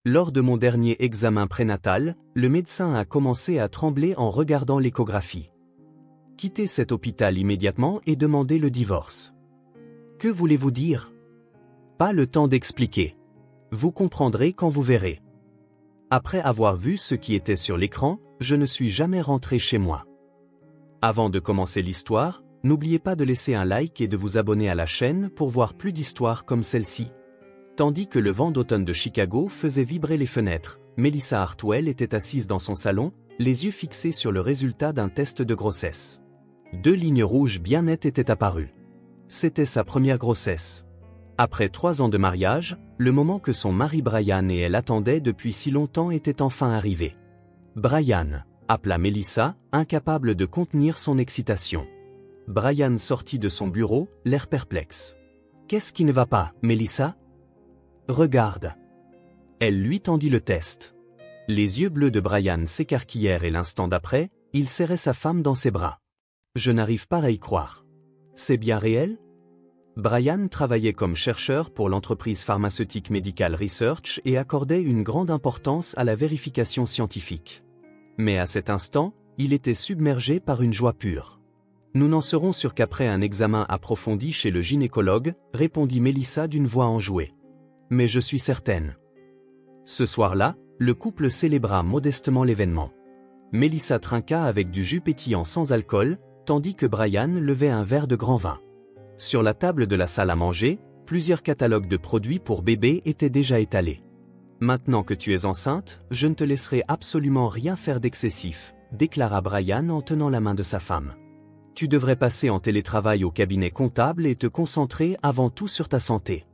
Lors de mon dernier examen prénatal, le médecin a commencé à trembler en regardant l'échographie. Quittez cet hôpital immédiatement et demandez le divorce. Que voulez-vous dire? Pas le temps d'expliquer. Vous comprendrez quand vous verrez. Après avoir vu ce qui était sur l'écran, je ne suis jamais rentré chez moi. Avant de commencer l'histoire, n'oubliez pas de laisser un like et de vous abonner à la chaîne pour voir plus d'histoires comme celle-ci. Tandis que le vent d'automne de Chicago faisait vibrer les fenêtres, Melissa Hartwell était assise dans son salon, les yeux fixés sur le résultat d'un test de grossesse. 2 lignes rouges bien nettes étaient apparues. C'était sa première grossesse. Après 3 ans de mariage, le moment que son mari Brian et elle attendaient depuis si longtemps était enfin arrivé. Brian, appela Melissa, incapable de contenir son excitation. Brian sortit de son bureau, l'air perplexe. « Qu'est-ce qui ne va pas, Melissa ? Regarde. » Elle lui tendit le test. Les yeux bleus de Brian s'écarquillèrent et l'instant d'après, il serrait sa femme dans ses bras. « Je n'arrive pas à y croire. C'est bien réel ? » Brian travaillait comme chercheur pour l'entreprise pharmaceutique Medical Research et accordait une grande importance à la vérification scientifique. Mais à cet instant, il était submergé par une joie pure. « Nous n'en serons sûrs qu'après un examen approfondi chez le gynécologue, répondit Melissa d'une voix enjouée. Mais je suis certaine. Ce soir-là, le couple célébra modestement l'événement. Melissa trinqua avec du jus pétillant sans alcool, tandis que Brian levait un verre de grand vin. Sur la table de la salle à manger, plusieurs catalogues de produits pour bébé étaient déjà étalés. « Maintenant que tu es enceinte, je ne te laisserai absolument rien faire d'excessif, déclara Brian en tenant la main de sa femme. Tu devrais passer en télétravail au cabinet comptable et te concentrer avant tout sur ta santé. »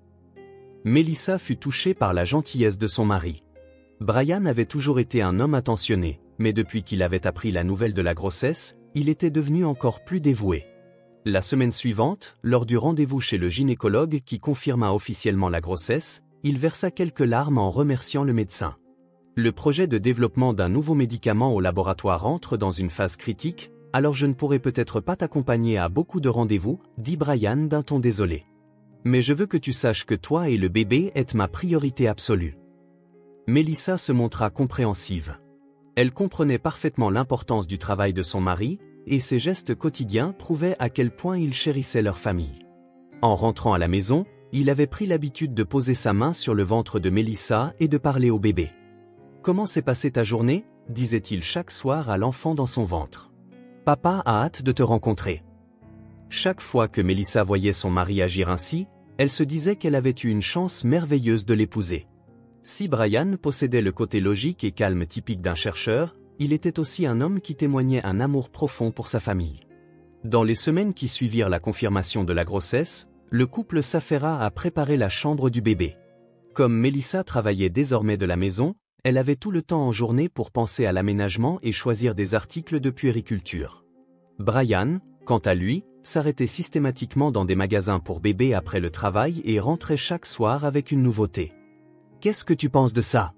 Melissa fut touchée par la gentillesse de son mari. Brian avait toujours été un homme attentionné, mais depuis qu'il avait appris la nouvelle de la grossesse, il était devenu encore plus dévoué. La semaine suivante, lors du rendez-vous chez le gynécologue qui confirma officiellement la grossesse, il versa quelques larmes en remerciant le médecin. Le projet de développement d'un nouveau médicament au laboratoire entre dans une phase critique, alors je ne pourrai peut-être pas t'accompagner à beaucoup de rendez-vous, dit Brian d'un ton désolé. Mais je veux que tu saches que toi et le bébé êtes ma priorité absolue. Melissa se montra compréhensive. Elle comprenait parfaitement l'importance du travail de son mari, et ses gestes quotidiens prouvaient à quel point il chérissait leur famille. En rentrant à la maison, il avait pris l'habitude de poser sa main sur le ventre de Melissa et de parler au bébé. « Comment s'est passée ta journée ?» disait-il chaque soir à l'enfant dans son ventre. « Papa a hâte de te rencontrer. » Chaque fois que Melissa voyait son mari agir ainsi, elle se disait qu'elle avait eu une chance merveilleuse de l'épouser. Si Brian possédait le côté logique et calme typique d'un chercheur, il était aussi un homme qui témoignait un amour profond pour sa famille. Dans les semaines qui suivirent la confirmation de la grossesse, le couple s'affaira à préparer la chambre du bébé. Comme Melissa travaillait désormais de la maison, elle avait tout le temps en journée pour penser à l'aménagement et choisir des articles de puériculture. Brian, quant à lui, s'arrêtait systématiquement dans des magasins pour bébés après le travail et rentrait chaque soir avec une nouveauté. « Qu'est-ce que tu penses de ça ?»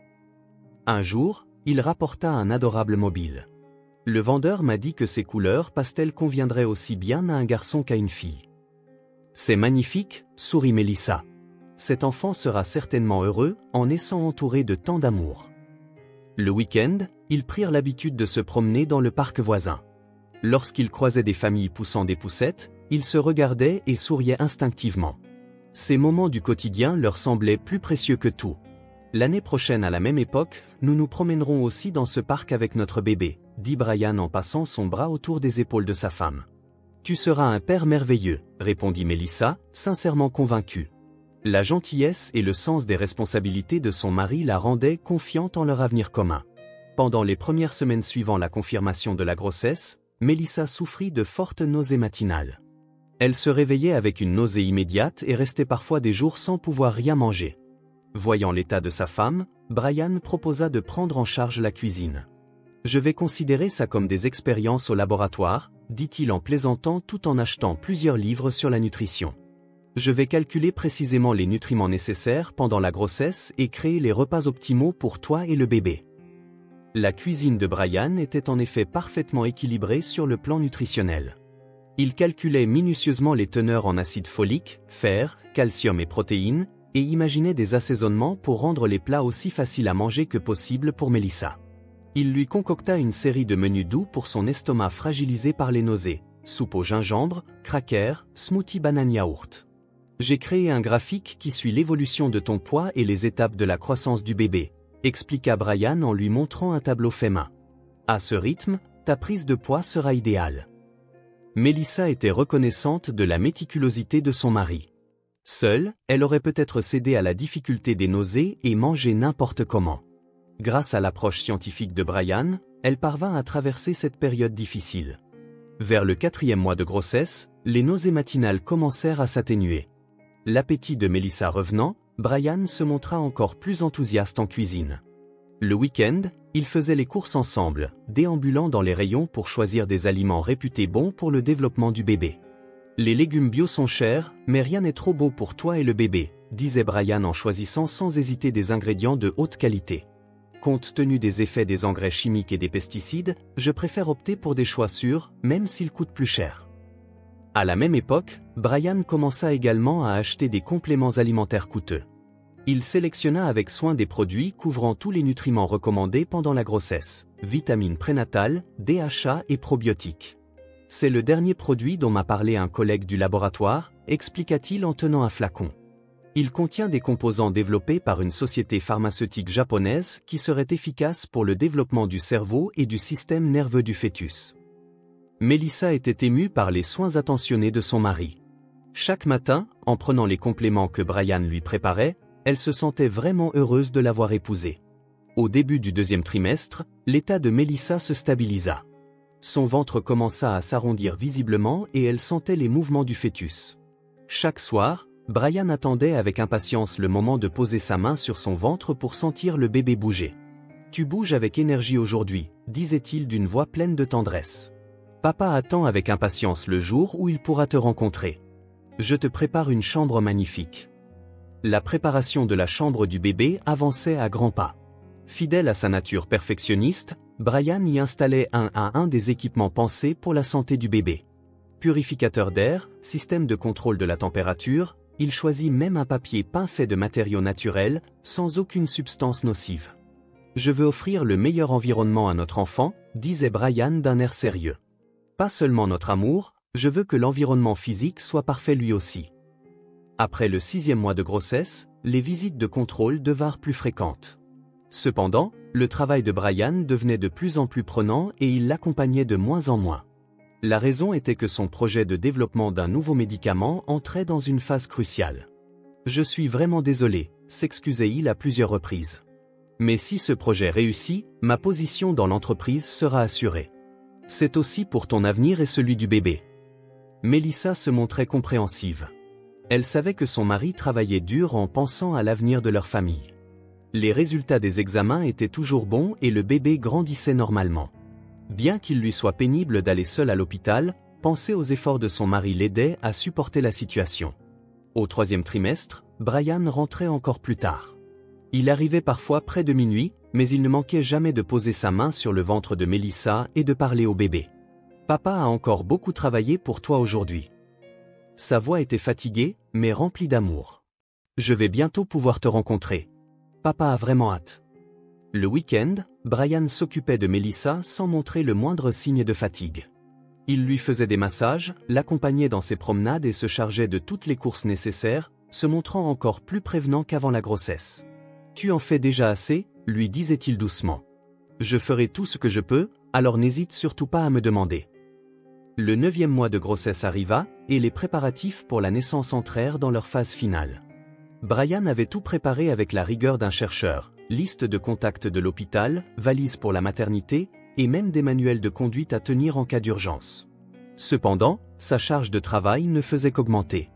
Un jour, il rapporta un adorable mobile. Le vendeur m'a dit que ces couleurs pastel conviendraient aussi bien à un garçon qu'à une fille. C'est magnifique, sourit Melissa. Cet enfant sera certainement heureux en naissant entouré de tant d'amour. Le week-end, ils prirent l'habitude de se promener dans le parc voisin. Lorsqu'ils croisaient des familles poussant des poussettes, ils se regardaient et souriaient instinctivement. Ces moments du quotidien leur semblaient plus précieux que tout. L'année prochaine à la même époque, nous nous promènerons aussi dans ce parc avec notre bébé, dit Brian en passant son bras autour des épaules de sa femme. Tu seras un père merveilleux, répondit Melissa, sincèrement convaincue. La gentillesse et le sens des responsabilités de son mari la rendaient confiante en leur avenir commun. Pendant les premières semaines suivant la confirmation de la grossesse, Melissa souffrit de fortes nausées matinales. Elle se réveillait avec une nausée immédiate et restait parfois des jours sans pouvoir rien manger. Voyant l'état de sa femme, Brian proposa de prendre en charge la cuisine. « Je vais considérer ça comme des expériences au laboratoire, » dit-il en plaisantant tout en achetant plusieurs livres sur la nutrition. « Je vais calculer précisément les nutriments nécessaires pendant la grossesse et créer les repas optimaux pour toi et le bébé. » La cuisine de Brian était en effet parfaitement équilibrée sur le plan nutritionnel. Il calculait minutieusement les teneurs en acide folique, fer, calcium et protéines, et imaginait des assaisonnements pour rendre les plats aussi faciles à manger que possible pour Melissa. Il lui concocta une série de menus doux pour son estomac fragilisé par les nausées, soupe au gingembre, crackers, smoothie banane yaourt. J'ai créé un graphique qui suit l'évolution de ton poids et les étapes de la croissance du bébé, expliqua Brian en lui montrant un tableau fait main. À ce rythme, ta prise de poids sera idéale. Melissa était reconnaissante de la méticulosité de son mari. Seule, elle aurait peut-être cédé à la difficulté des nausées et mangé n'importe comment. Grâce à l'approche scientifique de Brian, elle parvint à traverser cette période difficile. Vers le 4e mois de grossesse, les nausées matinales commencèrent à s'atténuer. L'appétit de Melissa revenant, Brian se montra encore plus enthousiaste en cuisine. Le week-end, ils faisaient les courses ensemble, déambulant dans les rayons pour choisir des aliments réputés bons pour le développement du bébé. Les légumes bio sont chers, mais rien n'est trop beau pour toi et le bébé, disait Brian en choisissant sans hésiter des ingrédients de haute qualité. Compte tenu des effets des engrais chimiques et des pesticides, je préfère opter pour des choix sûrs, même s'ils coûtent plus cher. À la même époque, Brian commença également à acheter des compléments alimentaires coûteux. Il sélectionna avec soin des produits couvrant tous les nutriments recommandés pendant la grossesse, vitamines prénatales, DHA et probiotiques. C'est le dernier produit dont m'a parlé un collègue du laboratoire, expliqua-t-il en tenant un flacon. Il contient des composants développés par une société pharmaceutique japonaise qui seraient efficaces pour le développement du cerveau et du système nerveux du fœtus. Melissa était émue par les soins attentionnés de son mari. Chaque matin, en prenant les compléments que Brian lui préparait, elle se sentait vraiment heureuse de l'avoir épousé. Au début du 2e trimestre, l'état de Melissa se stabilisa. Son ventre commença à s'arrondir visiblement et elle sentait les mouvements du fœtus. Chaque soir, Brian attendait avec impatience le moment de poser sa main sur son ventre pour sentir le bébé bouger. « Tu bouges avec énergie aujourd'hui », disait-il d'une voix pleine de tendresse. « Papa attend avec impatience le jour où il pourra te rencontrer. Je te prépare une chambre magnifique. » La préparation de la chambre du bébé avançait à grands pas. Fidèle à sa nature perfectionniste, Brian y installait un à un des équipements pensés pour la santé du bébé. Purificateur d'air, système de contrôle de la température, il choisit même un papier peint fait de matériaux naturels, sans aucune substance nocive. « Je veux offrir le meilleur environnement à notre enfant », disait Brian d'un air sérieux. « Pas seulement notre amour, je veux que l'environnement physique soit parfait lui aussi. » Après le 6e mois de grossesse, les visites de contrôle devinrent plus fréquentes. Cependant, le travail de Brian devenait de plus en plus prenant et il l'accompagnait de moins en moins. La raison était que son projet de développement d'un nouveau médicament entrait dans une phase cruciale. « Je suis vraiment désolé », s'excusait-il à plusieurs reprises. « Mais si ce projet réussit, ma position dans l'entreprise sera assurée. C'est aussi pour ton avenir et celui du bébé. » Melissa se montrait compréhensive. Elle savait que son mari travaillait dur en pensant à l'avenir de leur famille. Les résultats des examens étaient toujours bons et le bébé grandissait normalement. Bien qu'il lui soit pénible d'aller seul à l'hôpital, penser aux efforts de son mari l'aidait à supporter la situation. Au 3e trimestre, Brian rentrait encore plus tard. Il arrivait parfois près de minuit, mais il ne manquait jamais de poser sa main sur le ventre de Melissa et de parler au bébé. « Papa a encore beaucoup travaillé pour toi aujourd'hui. » Sa voix était fatiguée, mais remplie d'amour. « Je vais bientôt pouvoir te rencontrer. Papa a vraiment hâte. » Le week-end, Brian s'occupait de Melissa sans montrer le moindre signe de fatigue. Il lui faisait des massages, l'accompagnait dans ses promenades et se chargeait de toutes les courses nécessaires, se montrant encore plus prévenant qu'avant la grossesse. « Tu en fais déjà assez ?» lui disait-il doucement. « Je ferai tout ce que je peux, alors n'hésite surtout pas à me demander. » Le 9e mois de grossesse arriva, et les préparatifs pour la naissance entrèrent dans leur phase finale. Brian avait tout préparé avec la rigueur d'un chercheur. Liste de contacts de l'hôpital, valise pour la maternité, et même des manuels de conduite à tenir en cas d'urgence. Cependant, sa charge de travail ne faisait qu'augmenter.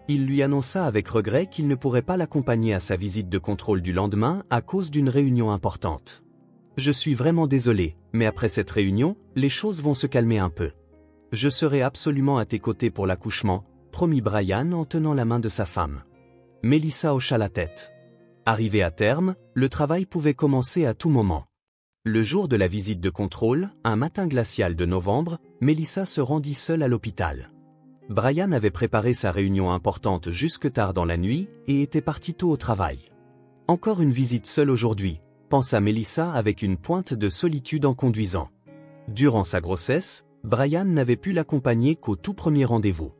Il lui annonça avec regret qu'il ne pourrait pas l'accompagner à sa visite de contrôle du lendemain à cause d'une réunion importante. « Je suis vraiment désolé, mais après cette réunion, les choses vont se calmer un peu. Je serai absolument à tes côtés pour l'accouchement, » promit Brian en tenant la main de sa femme. Melissa hocha la tête. Arrivé à terme, le travail pouvait commencer à tout moment. Le jour de la visite de contrôle, un matin glacial de novembre, Melissa se rendit seule à l'hôpital. Brian avait préparé sa réunion importante jusque tard dans la nuit et était parti tôt au travail. Encore une visite seule aujourd'hui, pensa Melissa avec une pointe de solitude en conduisant. Durant sa grossesse, Brian n'avait pu l'accompagner qu'au tout premier rendez-vous.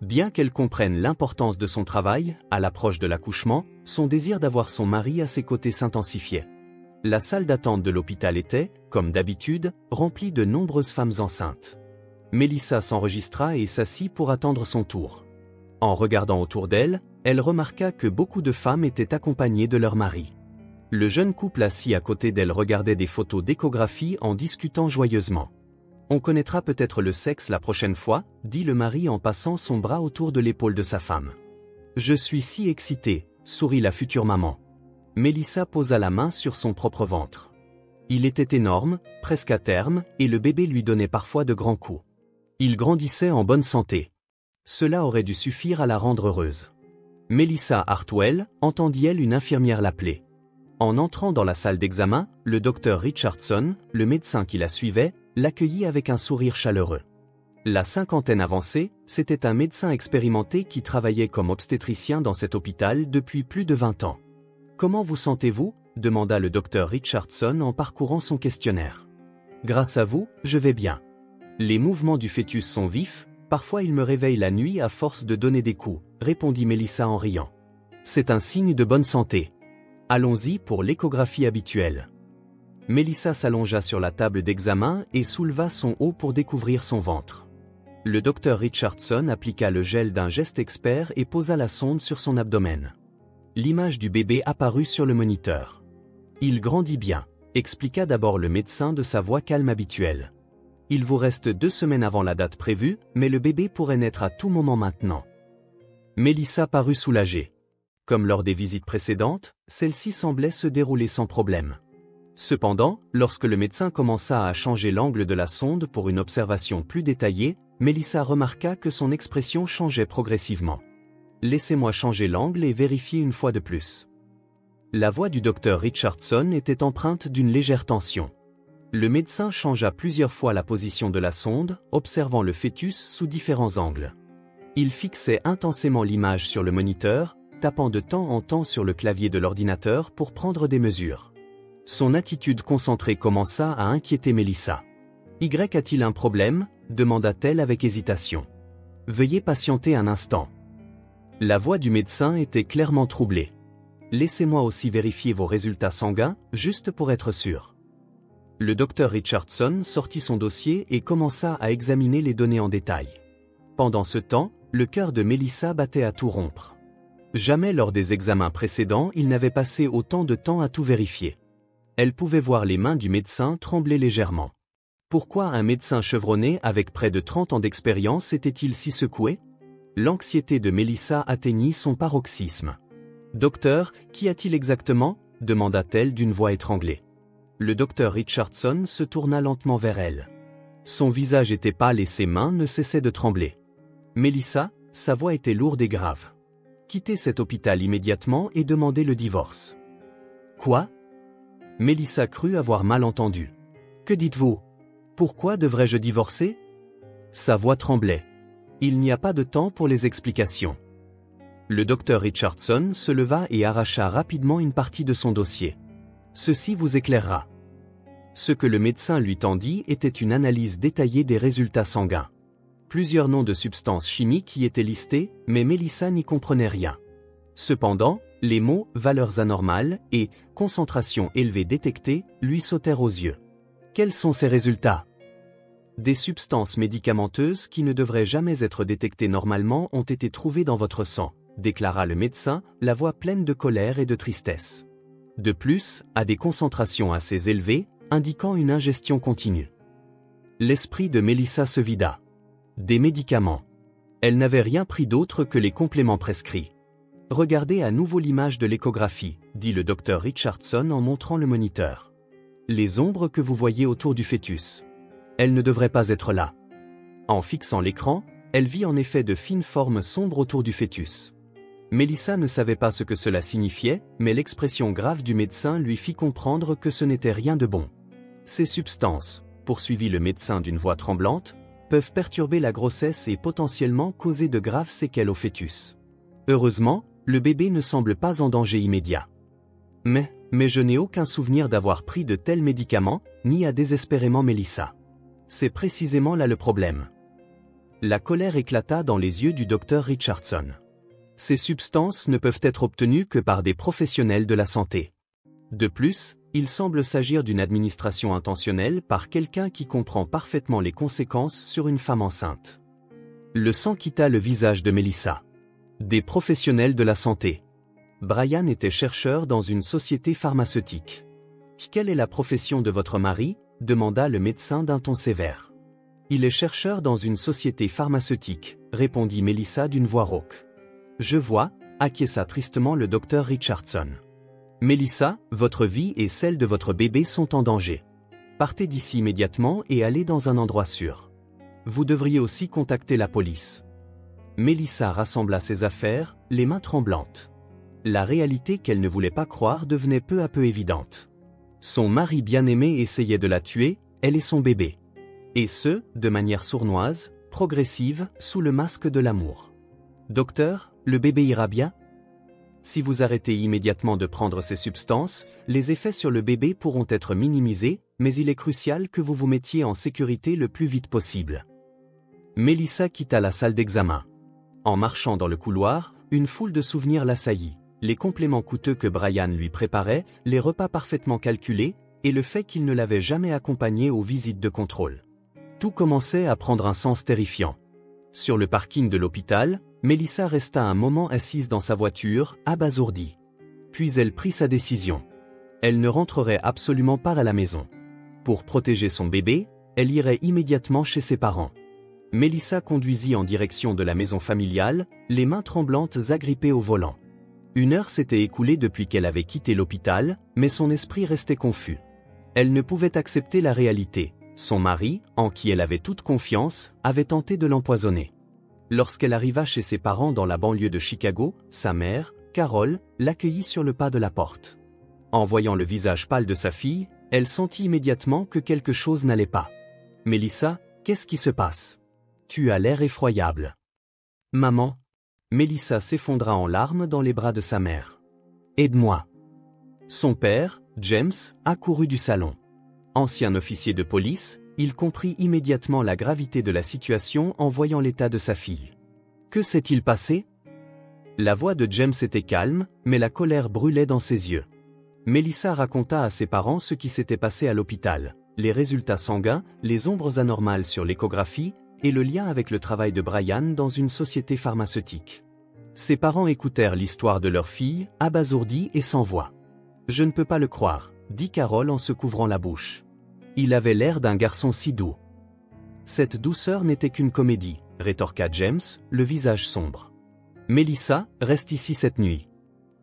Bien qu'elle comprenne l'importance de son travail, à l'approche de l'accouchement, son désir d'avoir son mari à ses côtés s'intensifiait. La salle d'attente de l'hôpital était, comme d'habitude, remplie de nombreuses femmes enceintes. Melissa s'enregistra et s'assit pour attendre son tour. En regardant autour d'elle, elle remarqua que beaucoup de femmes étaient accompagnées de leur mari. Le jeune couple assis à côté d'elle regardait des photos d'échographie en discutant joyeusement. « On connaîtra peut-être le sexe la prochaine fois », dit le mari en passant son bras autour de l'épaule de sa femme. « Je suis si excitée », sourit la future maman. Melissa posa la main sur son propre ventre. Il était énorme, presque à terme, et le bébé lui donnait parfois de grands coups. Il grandissait en bonne santé. Cela aurait dû suffire à la rendre heureuse. Melissa Hartwell, entendit-elle une infirmière l'appeler. En entrant dans la salle d'examen, le docteur Richardson, le médecin qui la suivait, l'accueillit avec un sourire chaleureux. La cinquantaine avancée, c'était un médecin expérimenté qui travaillait comme obstétricien dans cet hôpital depuis plus de 20 ans. « Comment vous sentez-vous » demanda le docteur Richardson en parcourant son questionnaire. « Grâce à vous, je vais bien. Les mouvements du fœtus sont vifs, parfois il me réveille la nuit à force de donner des coups, répondit Melissa en riant. C'est un signe de bonne santé. Allons-y pour l'échographie habituelle. Melissa s'allongea sur la table d'examen et souleva son haut pour découvrir son ventre. Le docteur Richardson appliqua le gel d'un geste expert et posa la sonde sur son abdomen. L'image du bébé apparut sur le moniteur. Il grandit bien, expliqua d'abord le médecin de sa voix calme habituelle. Il vous reste 2 semaines avant la date prévue, mais le bébé pourrait naître à tout moment maintenant. Melissa parut soulagée. Comme lors des visites précédentes, celle-ci semblait se dérouler sans problème. Cependant, lorsque le médecin commença à changer l'angle de la sonde pour une observation plus détaillée, Melissa remarqua que son expression changeait progressivement. « Laissez-moi changer l'angle et vérifier une fois de plus. » La voix du docteur Richardson était empreinte d'une légère tension. Le médecin changea plusieurs fois la position de la sonde, observant le fœtus sous différents angles. Il fixait intensément l'image sur le moniteur, tapant de temps en temps sur le clavier de l'ordinateur pour prendre des mesures. Son attitude concentrée commença à inquiéter Melissa. « Y a-t-il un problème ?» demanda-t-elle avec hésitation. « Veuillez patienter un instant. » La voix du médecin était clairement troublée. « Laissez-moi aussi vérifier vos résultats sanguins, juste pour être sûr. » Le docteur Richardson sortit son dossier et commença à examiner les données en détail. Pendant ce temps, le cœur de Melissa battait à tout rompre. Jamais lors des examens précédents il n'avait passé autant de temps à tout vérifier. Elle pouvait voir les mains du médecin trembler légèrement. Pourquoi un médecin chevronné avec près de 30 ans d'expérience était-il si secoué? L'anxiété de Melissa atteignit son paroxysme. « Docteur, qu'y a-t-il exactement ?» demanda-t-elle d'une voix étranglée. Le docteur Richardson se tourna lentement vers elle. Son visage était pâle et ses mains ne cessaient de trembler. Melissa, sa voix était lourde et grave. Quittez cet hôpital immédiatement et demandez le divorce. Quoi? Melissa crut avoir mal entendu. Que dites-vous? Pourquoi devrais-je divorcer? Sa voix tremblait. Il n'y a pas de temps pour les explications. Le docteur Richardson se leva et arracha rapidement une partie de son dossier. Ceci vous éclairera. Ce que le médecin lui tendit était une analyse détaillée des résultats sanguins. Plusieurs noms de substances chimiques y étaient listés, mais Melissa n'y comprenait rien. Cependant, les mots « valeurs anormales » et « concentration élevée détectée » lui sautèrent aux yeux. Quels sont ces résultats? Des substances médicamenteuses qui ne devraient jamais être détectées normalement ont été trouvées dans votre sang, déclara le médecin, la voix pleine de colère et de tristesse. De plus, à des concentrations assez élevées, indiquant une ingestion continue. L'esprit de Melissa se vida. Des médicaments. Elle n'avait rien pris d'autre que les compléments prescrits. Regardez à nouveau l'image de l'échographie, dit le docteur Richardson en montrant le moniteur. Les ombres que vous voyez autour du fœtus. Elles ne devraient pas être là. En fixant l'écran, elle vit en effet de fines formes sombres autour du fœtus. Melissa ne savait pas ce que cela signifiait, mais l'expression grave du médecin lui fit comprendre que ce n'était rien de bon. Ces substances, poursuivit le médecin d'une voix tremblante, peuvent perturber la grossesse et potentiellement causer de graves séquelles au fœtus. Heureusement, le bébé ne semble pas en danger immédiat. Mais je n'ai aucun souvenir d'avoir pris de tels médicaments, ni à désespérément Melissa. C'est précisément là le problème. La colère éclata dans les yeux du docteur Richardson. Ces substances ne peuvent être obtenues que par des professionnels de la santé. De plus, il semble s'agir d'une administration intentionnelle par quelqu'un qui comprend parfaitement les conséquences sur une femme enceinte. Le sang quitta le visage de Melissa. Des professionnels de la santé. Brian était chercheur dans une société pharmaceutique. Quelle est la profession de votre mari ? Demanda le médecin d'un ton sévère. Il est chercheur dans une société pharmaceutique, répondit Melissa d'une voix rauque. Je vois, acquiesça tristement le docteur Richardson. Melissa, votre vie et celle de votre bébé sont en danger. Partez d'ici immédiatement et allez dans un endroit sûr. Vous devriez aussi contacter la police. Melissa rassembla ses affaires, les mains tremblantes. La réalité qu'elle ne voulait pas croire devenait peu à peu évidente. Son mari bien-aimé essayait de la tuer, elle et son bébé. Et ce, de manière sournoise, progressive, sous le masque de l'amour. Docteur, le bébé ira bien ? Si vous arrêtez immédiatement de prendre ces substances, les effets sur le bébé pourront être minimisés, mais il est crucial que vous vous mettiez en sécurité le plus vite possible. Melissa quitta la salle d'examen. En marchant dans le couloir, une foule de souvenirs l'assaillit. Les compléments coûteux que Brian lui préparait, les repas parfaitement calculés, et le fait qu'il ne l'avait jamais accompagnée aux visites de contrôle. Tout commençait à prendre un sens terrifiant. Sur le parking de l'hôpital, Melissa resta un moment assise dans sa voiture, abasourdie. Puis elle prit sa décision. Elle ne rentrerait absolument pas à la maison. Pour protéger son bébé, elle irait immédiatement chez ses parents. Melissa conduisit en direction de la maison familiale, les mains tremblantes agrippées au volant. 1 heure s'était écoulée depuis qu'elle avait quitté l'hôpital, mais son esprit restait confus. Elle ne pouvait accepter la réalité. Son mari, en qui elle avait toute confiance, avait tenté de l'empoisonner. Lorsqu'elle arriva chez ses parents dans la banlieue de Chicago, sa mère, Carol, l'accueillit sur le pas de la porte. En voyant le visage pâle de sa fille, elle sentit immédiatement que quelque chose n'allait pas. « Melissa, qu'est-ce qui se passe ? Tu as l'air effroyable. »« Maman ?» Melissa s'effondra en larmes dans les bras de sa mère. « Aide-moi. » Son père, James, accourut du salon. Ancien officier de police, il comprit immédiatement la gravité de la situation en voyant l'état de sa fille. Que s'est-il passé ? La voix de James était calme, mais la colère brûlait dans ses yeux. Melissa raconta à ses parents ce qui s'était passé à l'hôpital, les résultats sanguins, les ombres anormales sur l'échographie, et le lien avec le travail de Brian dans une société pharmaceutique. Ses parents écoutèrent l'histoire de leur fille, abasourdis et sans voix. « Je ne peux pas le croire, » dit Carol en se couvrant la bouche. Il avait l'air d'un garçon si doux. Cette douceur n'était qu'une comédie, rétorqua James, le visage sombre. Melissa, reste ici cette nuit.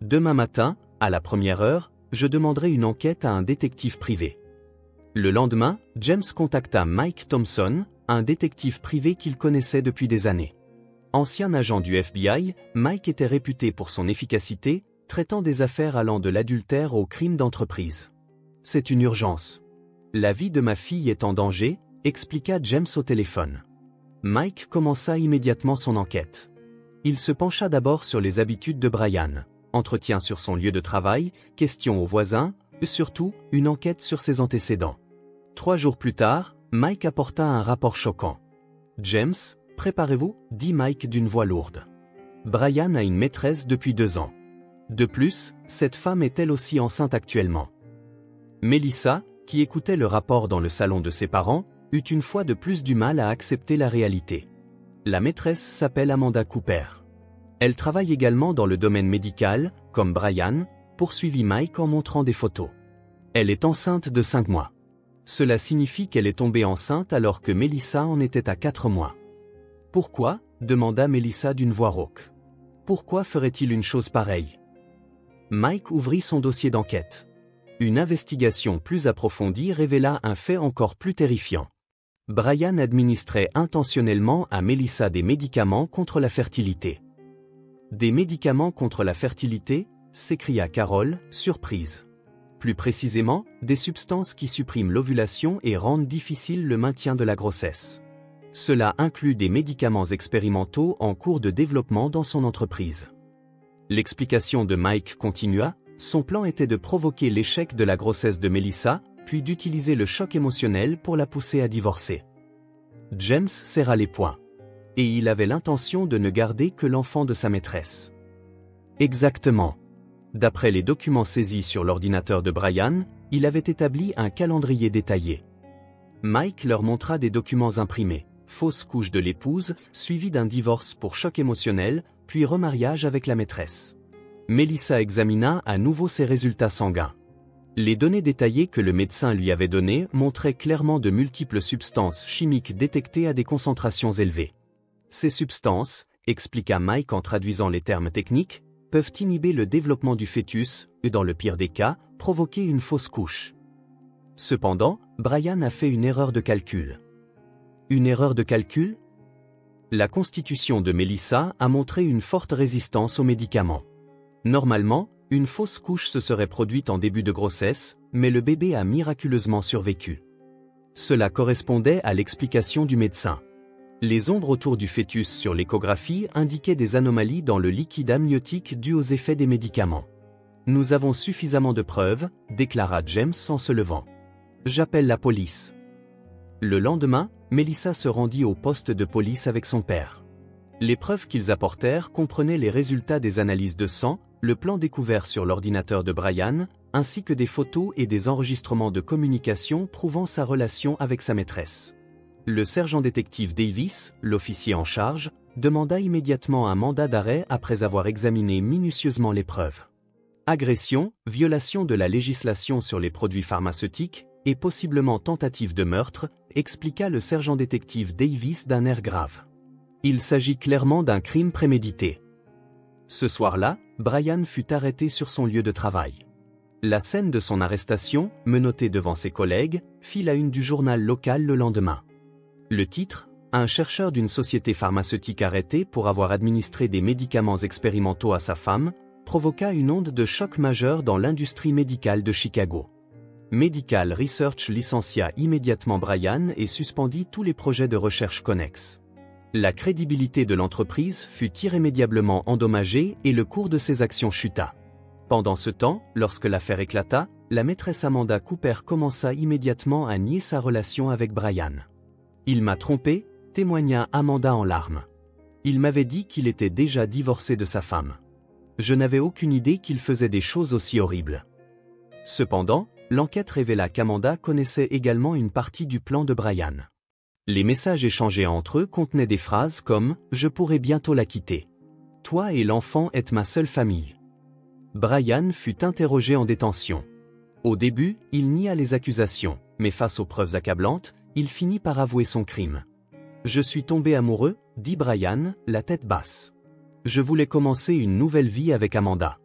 Demain matin, à la 1re heure, je demanderai une enquête à un détective privé. Le lendemain, James contacta Mike Thompson, un détective privé qu'il connaissait depuis des années. Ancien agent du FBI, Mike était réputé pour son efficacité, traitant des affaires allant de l'adultère au crime d'entreprise. « C'est une urgence. La vie de ma fille est en danger, » expliqua James au téléphone. Mike commença immédiatement son enquête. Il se pencha d'abord sur les habitudes de Brian, entretien sur son lieu de travail, questions aux voisins, et surtout, une enquête sur ses antécédents. 3 jours plus tard, Mike apporta un rapport choquant. « James, préparez-vous, » dit Mike d'une voix lourde. Brian a une maîtresse depuis 2 ans. De plus, cette femme est elle aussi enceinte actuellement. Melissa, qui écoutait le rapport dans le salon de ses parents, eut une fois de plus du mal à accepter la réalité. La maîtresse s'appelle Amanda Cooper. Elle travaille également dans le domaine médical, comme Brian, poursuivit Mike en montrant des photos. Elle est enceinte de 5 mois. Cela signifie qu'elle est tombée enceinte alors que Melissa en était à 4 mois. « Pourquoi ?» demanda Melissa d'une voix rauque. « Pourquoi ferait-il une chose pareille ?» Mike ouvrit son dossier d'enquête. Une investigation plus approfondie révéla un fait encore plus terrifiant. Brian administrait intentionnellement à Melissa des médicaments contre la fertilité. « Des médicaments contre la fertilité ?» s'écria Carol, surprise. Plus précisément, des substances qui suppriment l'ovulation et rendent difficile le maintien de la grossesse. Cela inclut des médicaments expérimentaux en cours de développement dans son entreprise. L'explication de Mike continua, son plan était de provoquer l'échec de la grossesse de Melissa, puis d'utiliser le choc émotionnel pour la pousser à divorcer. James serra les poings. Et il avait l'intention de ne garder que l'enfant de sa maîtresse. Exactement. D'après les documents saisis sur l'ordinateur de Brian, il avait établi un calendrier détaillé. Mike leur montra des documents imprimés, fausse couche de l'épouse, suivi d'un divorce pour choc émotionnel, puis remariage avec la maîtresse. Melissa examina à nouveau ses résultats sanguins. Les données détaillées que le médecin lui avait données montraient clairement de multiples substances chimiques détectées à des concentrations élevées. Ces substances, expliqua Mike en traduisant les termes techniques, peuvent inhiber le développement du fœtus et, dans le pire des cas, provoquer une fausse couche. Cependant, Brian a fait une erreur de calcul. Une erreur de calcul? La constitution de Melissa a montré une forte résistance aux médicaments. Normalement, une fausse couche se serait produite en début de grossesse, mais le bébé a miraculeusement survécu. Cela correspondait à l'explication du médecin. Les ombres autour du fœtus sur l'échographie indiquaient des anomalies dans le liquide amniotique dues aux effets des médicaments. Nous avons suffisamment de preuves, déclara James en se levant. J'appelle la police. Le lendemain, Melissa se rendit au poste de police avec son père. Les preuves qu'ils apportèrent comprenaient les résultats des analyses de sang, le plan découvert sur l'ordinateur de Brian, ainsi que des photos et des enregistrements de communication prouvant sa relation avec sa maîtresse. Le sergent-détective Davis, l'officier en charge, demanda immédiatement un mandat d'arrêt après avoir examiné minutieusement les preuves. Agression, violation de la législation sur les produits pharmaceutiques et possiblement tentative de meurtre, expliqua le sergent-détective Davis d'un air grave. Il s'agit clairement d'un crime prémédité. Ce soir-là, Brian fut arrêté sur son lieu de travail. La scène de son arrestation, menottée devant ses collègues, fit la une du journal local le lendemain. Le titre, « Un chercheur d'une société pharmaceutique arrêté pour avoir administré des médicaments expérimentaux à sa femme », provoqua une onde de choc majeur dans l'industrie médicale de Chicago. Medical Research licencia immédiatement Brian et suspendit tous les projets de recherche connexes. La crédibilité de l'entreprise fut irrémédiablement endommagée et le cours de ses actions chuta. Pendant ce temps, lorsque l'affaire éclata, la maîtresse Amanda Cooper commença immédiatement à nier sa relation avec Brian. « Il m'a trompé », témoigna Amanda en larmes. « Il m'avait dit qu'il était déjà divorcé de sa femme. Je n'avais aucune idée qu'il faisait des choses aussi horribles. » Cependant, l'enquête révéla qu'Amanda connaissait également une partie du plan de Brian. Les messages échangés entre eux contenaient des phrases comme « Je pourrai bientôt la quitter. Toi et l'enfant êtes ma seule famille. » Brian fut interrogé en détention. Au début, il nia les accusations, mais face aux preuves accablantes, il finit par avouer son crime. « Je suis tombé amoureux », dit Brian, la tête basse. « Je voulais commencer une nouvelle vie avec Amanda.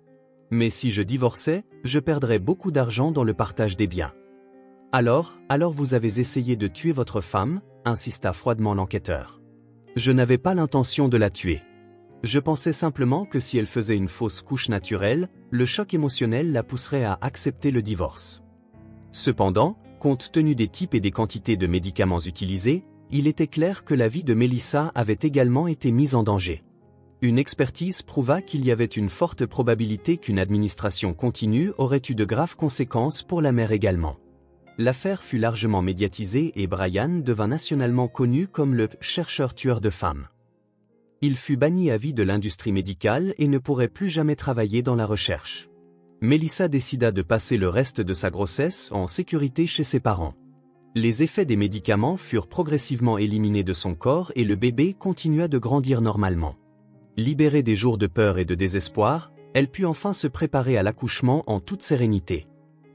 Mais si je divorçais, je perdrais beaucoup d'argent dans le partage des biens. » Alors vous avez essayé de tuer votre femme ?» insista froidement l'enquêteur. « Je n'avais pas l'intention de la tuer. Je pensais simplement que si elle faisait une fausse couche naturelle, le choc émotionnel la pousserait à accepter le divorce. » Cependant, compte tenu des types et des quantités de médicaments utilisés, il était clair que la vie de Melissa avait également été mise en danger. Une expertise prouva qu'il y avait une forte probabilité qu'une administration continue aurait eu de graves conséquences pour la mère également. L'affaire fut largement médiatisée et Brian devint nationalement connu comme le « chercheur tueur de femmes ». Il fut banni à vie de l'industrie médicale et ne pourrait plus jamais travailler dans la recherche. Melissa décida de passer le reste de sa grossesse en sécurité chez ses parents. Les effets des médicaments furent progressivement éliminés de son corps et le bébé continua de grandir normalement. Libérée des jours de peur et de désespoir, elle put enfin se préparer à l'accouchement en toute sérénité.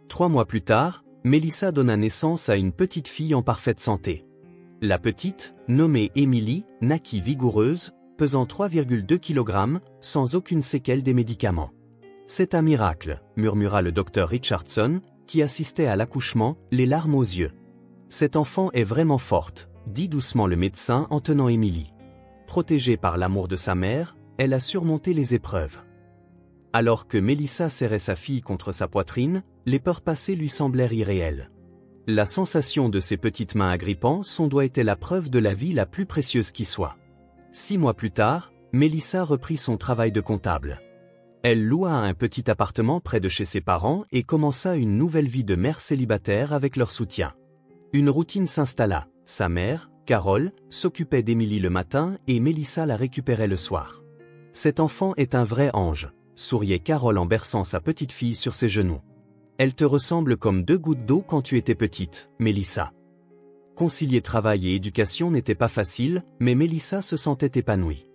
3 mois plus tard, Melissa donna naissance à une petite fille en parfaite santé. La petite, nommée Emily, naquit vigoureuse, pesant 3,2 kg, sans aucune séquelle des médicaments. « C'est un miracle », murmura le docteur Richardson, qui assistait à l'accouchement, les larmes aux yeux. « Cette enfant est vraiment forte », dit doucement le médecin en tenant Emily. Protégée par l'amour de sa mère, elle a surmonté les épreuves. Alors que Melissa serrait sa fille contre sa poitrine, les peurs passées lui semblèrent irréelles. La sensation de ses petites mains agrippant son doigt était la preuve de la vie la plus précieuse qui soit. 6 mois plus tard, Melissa reprit son travail de comptable. Elle loua un petit appartement près de chez ses parents et commença une nouvelle vie de mère célibataire avec leur soutien. Une routine s'installa. Sa mère, Carole, s'occupait d'Emily le matin et Melissa la récupérait le soir. « Cet enfant est un vrai ange », souriait Carole en berçant sa petite fille sur ses genoux. « Elle te ressemble comme 2 gouttes d'eau quand tu étais petite, Melissa. » Concilier travail et éducation n'était pas facile, mais Melissa se sentait épanouie.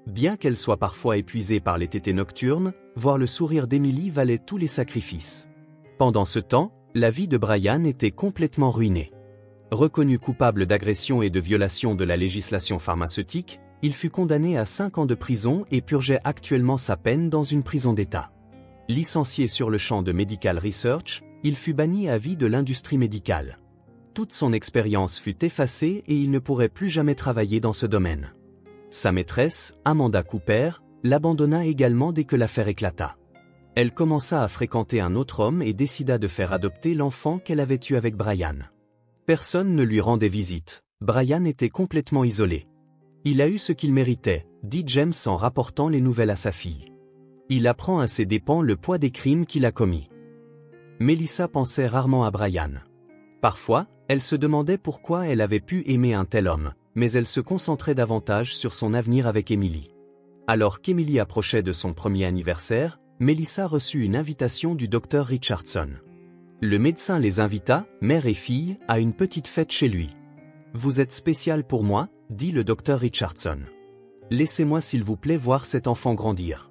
Bien qu'elle soit parfois épuisée par les tétées nocturnes, voir le sourire d'Emily valait tous les sacrifices. Pendant ce temps, la vie de Brian était complètement ruinée. Reconnu coupable d'agression et de violation de la législation pharmaceutique, il fut condamné à 5 ans de prison et purgeait actuellement sa peine dans une prison d'État. Licencié sur le champ de Medical Research, il fut banni à vie de l'industrie médicale. Toute son expérience fut effacée et il ne pourrait plus jamais travailler dans ce domaine. Sa maîtresse, Amanda Cooper, l'abandonna également dès que l'affaire éclata. Elle commença à fréquenter un autre homme et décida de faire adopter l'enfant qu'elle avait eu avec Brian. Personne ne lui rendait visite. Brian était complètement isolé. Il a eu ce qu'il méritait, dit James en rapportant les nouvelles à sa fille. Il apprend à ses dépens le poids des crimes qu'il a commis. Melissa pensait rarement à Brian. Parfois, elle se demandait pourquoi elle avait pu aimer un tel homme, mais elle se concentrait davantage sur son avenir avec Emily. Alors qu'Emily approchait de son premier anniversaire, Melissa reçut une invitation du docteur Richardson. Le médecin les invita, mère et fille, à une petite fête chez lui. « Vous êtes spécial pour moi », dit le docteur Richardson. « Laissez-moi s'il vous plaît voir cet enfant grandir. »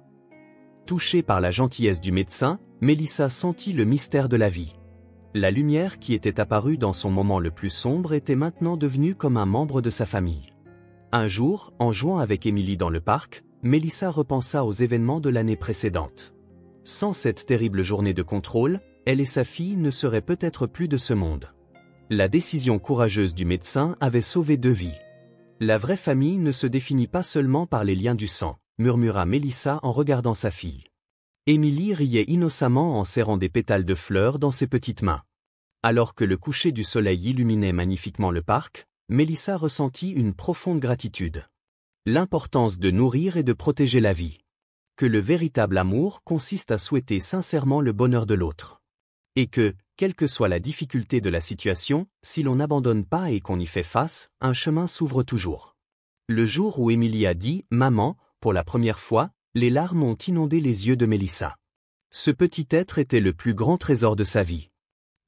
Touchée par la gentillesse du médecin, Melissa sentit le mystère de la vie. La lumière qui était apparue dans son moment le plus sombre était maintenant devenue comme un membre de sa famille. Un jour, en jouant avec Emily dans le parc, Melissa repensa aux événements de l'année précédente. Sans cette terrible journée de contrôle, elle et sa fille ne seraient peut-être plus de ce monde. La décision courageuse du médecin avait sauvé 2 vies. La vraie famille ne se définit pas seulement par les liens du sang, murmura Melissa en regardant sa fille. Emily riait innocemment en serrant des pétales de fleurs dans ses petites mains. Alors que le coucher du soleil illuminait magnifiquement le parc, Melissa ressentit une profonde gratitude. L'importance de nourrir et de protéger la vie. Que le véritable amour consiste à souhaiter sincèrement le bonheur de l'autre. Et que, quelle que soit la difficulté de la situation, si l'on n'abandonne pas et qu'on y fait face, un chemin s'ouvre toujours. Le jour où Emily a dit « Maman », pour la première fois, les larmes ont inondé les yeux de Melissa. Ce petit être était le plus grand trésor de sa vie.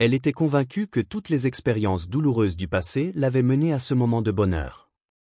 Elle était convaincue que toutes les expériences douloureuses du passé l'avaient menée à ce moment de bonheur.